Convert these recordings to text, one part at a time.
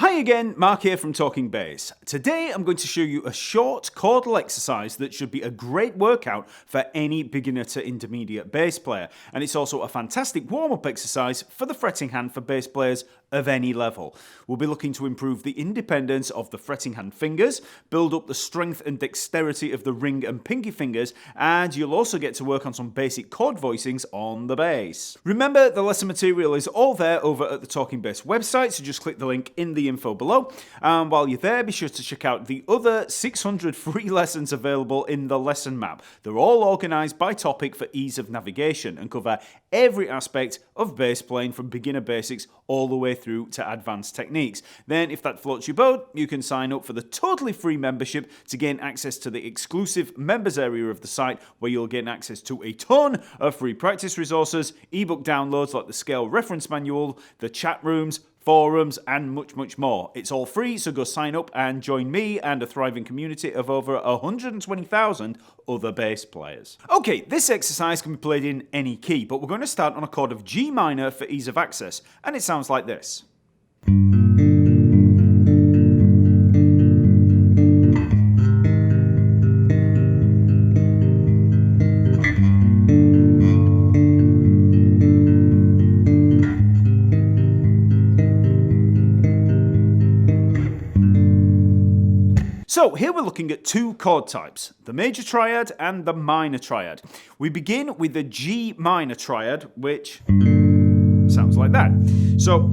Hi again, Mark here from Talkingbass. Today I'm going to show you a short chordal exercise that should be a great workout for any beginner to intermediate bass player, and it's also a fantastic warm-up exercise for the fretting hand for bass players of any level. We'll be looking to improve the independence of the fretting hand fingers, build up the strength and dexterity of the ring and pinky fingers, and you'll also get to work on some basic chord voicings on the bass. Remember, the lesson material is all there over at the Talkingbass website, so just click the link in the info below. And while you're there, be sure to check out the other 600 free lessons available in the lesson map. They're all organised by topic for ease of navigation and cover every aspect of bass playing from beginner basics all the way through to advanced techniques. Then, if that floats your boat, you can sign up for the totally free membership to gain access to the exclusive members area of the site, where you'll gain access to a ton of free practice resources, ebook downloads like the scale reference manual, the chat rooms, forums, and much, much more. It's all free, so go sign up and join me and a thriving community of over 120,000 other bass players. Okay, this exercise can be played in any key, but we're going to start on a chord of G minor for ease of access, and it sounds like this. So here we're looking at two chord types, the major triad and the minor triad. We begin with the G minor triad, which sounds like that. So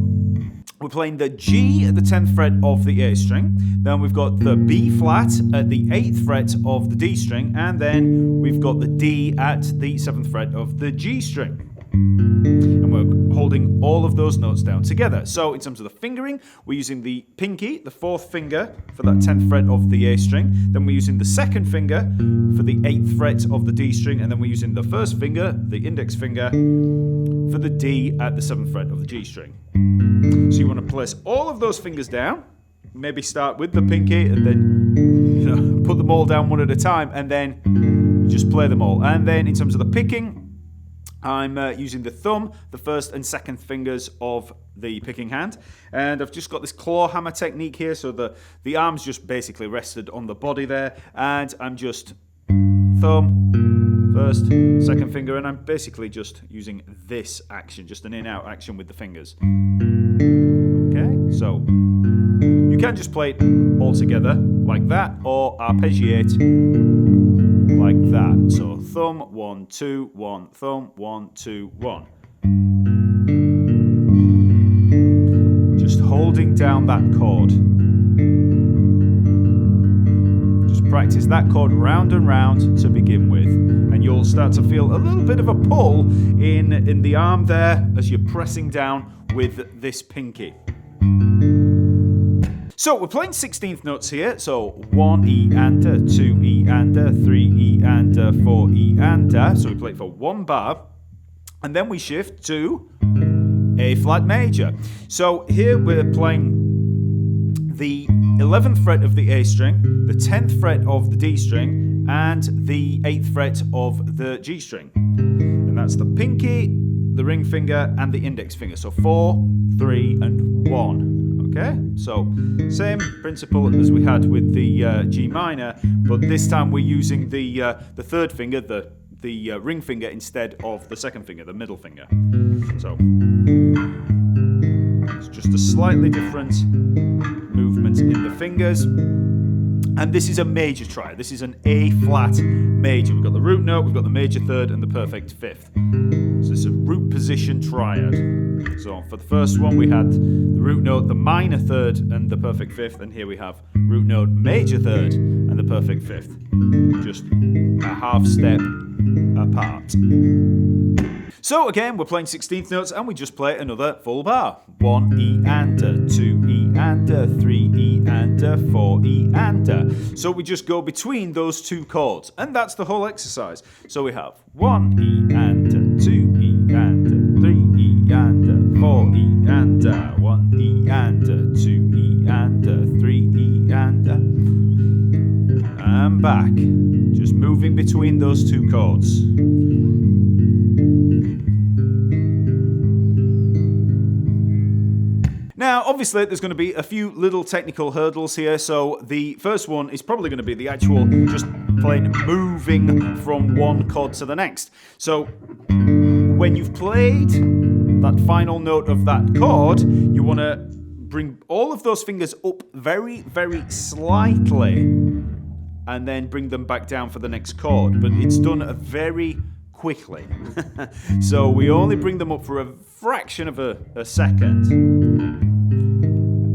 we're playing the G at the 10th fret of the A string, then we've got the B flat at the 8th fret of the D string, and then we've got the D at the 7th fret of the G string. And we're holding all of those notes down together. So in terms of the fingering, we're using the pinky, the 4th finger, for that 10th fret of the A string. Then we're using the 2nd finger for the 8th fret of the D string. And then we're using the 1st finger, the index finger, for the D at the 7th fret of the G string. So you want to place all of those fingers down. Maybe start with the pinky and then put them all down one at a time, and then just play them all. And then in terms of the picking, I'm using the thumb, the 1st and 2nd fingers of the picking hand, and I've just got this claw hammer technique here, so the arm's just basically rested on the body there, and I'm just thumb, 1st, 2nd finger, and I'm basically just using this action, just an in-out action with the fingers. Okay, so you can just play it all together like that, or arpeggiate like that. So thumb, 1, 2, 1, thumb, 1, 2, 1. Just holding down that chord. Just practice that chord round and round to begin with, and you'll start to feel a little bit of a pull in the arm there as you're pressing down with this pinky. So we're playing 16th notes here, so 1 E and 2 E and 3 E and 4 E and so we play it for one bar, and then we shift to A flat major. So here we're playing the 11th fret of the A string, the 10th fret of the D string, and the 8th fret of the G string. And that's the pinky, the ring finger, and the index finger. So 4, 3, and 1. Okay, so same principle as we had with the G minor, but this time we're using the 3rd finger, the ring finger, instead of the 2nd finger, the middle finger. So it's just a slightly different movement in the fingers. And this is a major triad. This is an A flat major. We've got the root note, we've got the major 3rd, and the perfect 5th. So it's a root position triad. So for the first one, we had the root note, the minor 3rd, and the perfect 5th. And here we have root note, major 3rd, and the perfect 5th. Just a half step apart. So again, we're playing 16th notes, and we just play another full bar. 1 E and 2 E and 3 E and 4 E and. So we just go between those two chords, and that's the whole exercise. So we have 1 E and 2 E and 3 E and 4 E and 1 E and 2 E and 3 E and back. Just moving between those two chords. Now, Now, obviously, there's going to be a few little technical hurdles here. So the first one is probably going to be the actual just plain moving from one chord to the next. So when you've played that final note of that chord, you want to bring all of those fingers up very, very slightly and then bring them back down for the next chord. But it's done very quickly. So we only bring them up for a fraction of a second.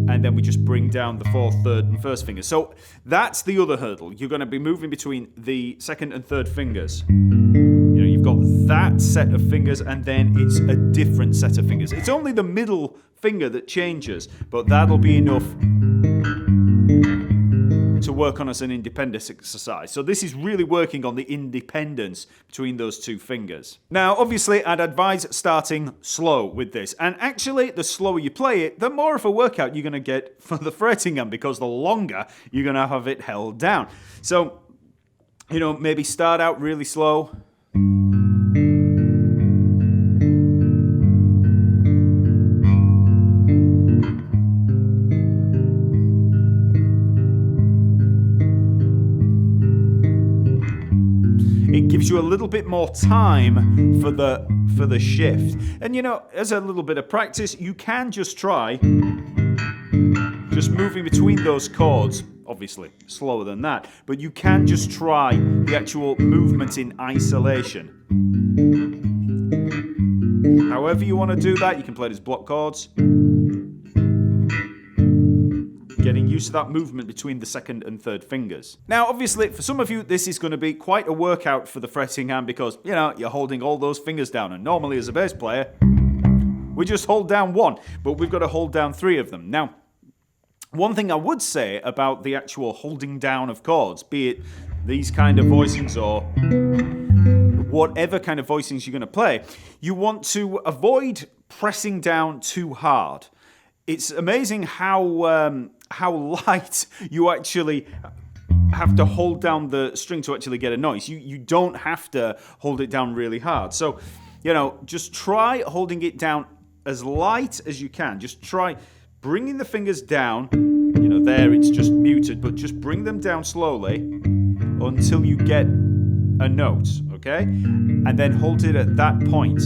And then we just bring down the fourth, third, and first fingers. So that's the other hurdle. You're going to be moving between the second and third fingers. You've got that set of fingers, and then it's a different set of fingers. It's only the middle finger that changes, but that'll be enough to work on as an independence exercise. So this is really working on the independence between those two fingers. Now, obviously, I'd advise starting slow with this. And actually, the slower you play it, the more of a workout you're going to get for the fretting hand, because the longer you're going to have it held down. So, maybe start out really slow. It gives you a little bit more time for the shift. And as a little bit of practice, you can just try just moving between those chords. Obviously, slower than that, but you can just try the actual movement in isolation. However you want to do that, you can play it as block chords. Getting used to that movement between the second and third fingers. Now, obviously, for some of you, this is going to be quite a workout for the fretting hand because, you're holding all those fingers down. And normally, as a bass player, we just hold down one, but we've got to hold down three of them. Now, one thing I would say about the actual holding down of chords, be it these kind of voicings or whatever kind of voicings you're going to play, you want to avoid pressing down too hard. It's amazing how light you actually have to hold down the string to actually get a noise. You don't have to hold it down really hard. So, just try holding it down as light as you can. Just try bringing the fingers down. There it's just muted, but just bring them down slowly until you get a note, okay? And then hold it at that point.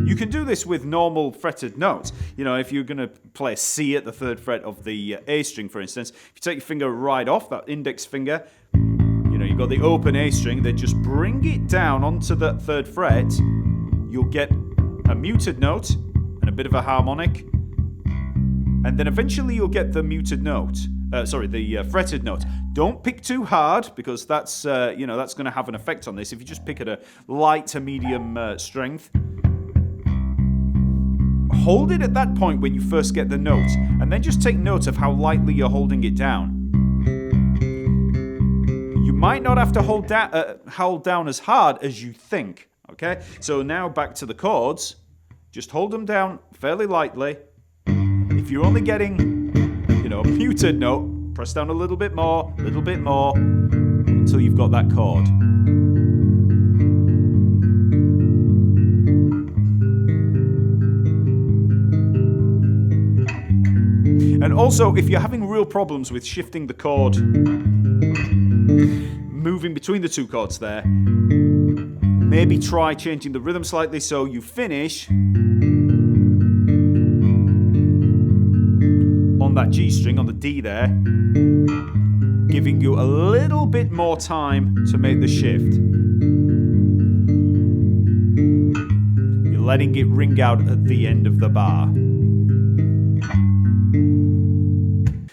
You can do this with normal fretted notes. If you're going to play a C at the third fret of the A string, for instance, if you take your finger right off that index finger, you've got the open A string, then just bring it down onto the third fret. You'll get a muted note and a bit of a harmonic. And then eventually you'll get the muted note. The fretted note. Don't pick too hard because that's that's going to have an effect on this. If you just pick at a light to medium strength, hold it at that point when you first get the note, and then just take note of how lightly you're holding it down. You might not have to hold down as hard as you think. Okay, so now back to the chords. Just hold them down fairly lightly. If you're only getting, a muted note, press down a little bit more, until you've got that chord. And also, if you're having real problems with shifting the chord, moving between the two chords there, maybe try changing the rhythm slightly so you finish on that G string, on the D there, giving you a little bit more time to make the shift. You're letting it ring out at the end of the bar.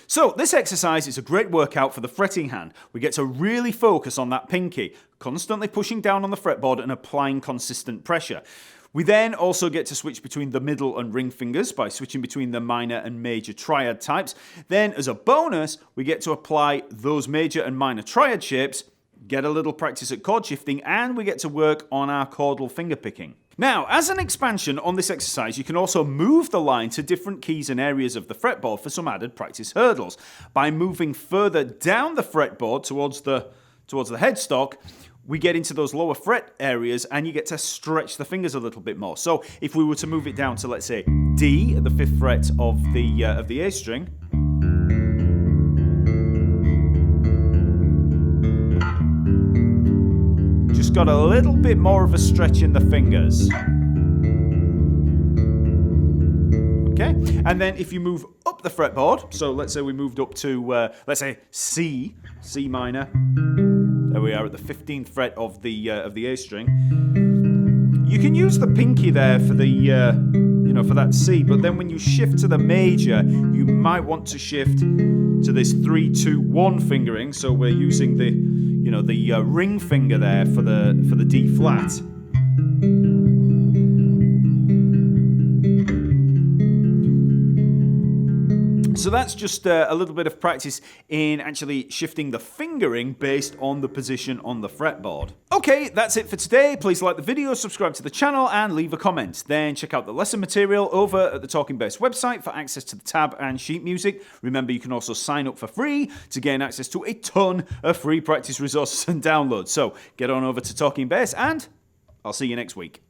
So this exercise is a great workout for the fretting hand. We get to really focus on that pinky, constantly pushing down on the fretboard and applying consistent pressure. We then also get to switch between the middle and ring fingers by switching between the minor and major triad types. Then, as a bonus, we get to apply those major and minor triad shapes, get a little practice at chord shifting, and we get to work on our chordal finger picking. Now, as an expansion on this exercise, you can also move the line to different keys and areas of the fretboard for some added practice hurdles. By moving further down the fretboard towards the headstock, we get into those lower fret areas and you get to stretch the fingers a little bit more. So if we were to move it down to, let's say, D at the 5th fret of the A string. Just got a little bit more of a stretch in the fingers. Okay, and then if you move up the fretboard, so let's say we moved up to, let's say C minor. There we are at the 15th fret of the A string. You can use the pinky there for the, for that C, but then when you shift to the major, you might want to shift to this 3-2-1 fingering. So we're using the, the ring finger there for the D flat. So that's just a little bit of practice in actually shifting the fingering based on the position on the fretboard. Okay, that's it for today. Please like the video, subscribe to the channel, and leave a comment. Then check out the lesson material over at the Talkingbass website for access to the tab and sheet music. Remember, you can also sign up for free to gain access to a ton of free practice resources and downloads. So get on over to Talkingbass, and I'll see you next week.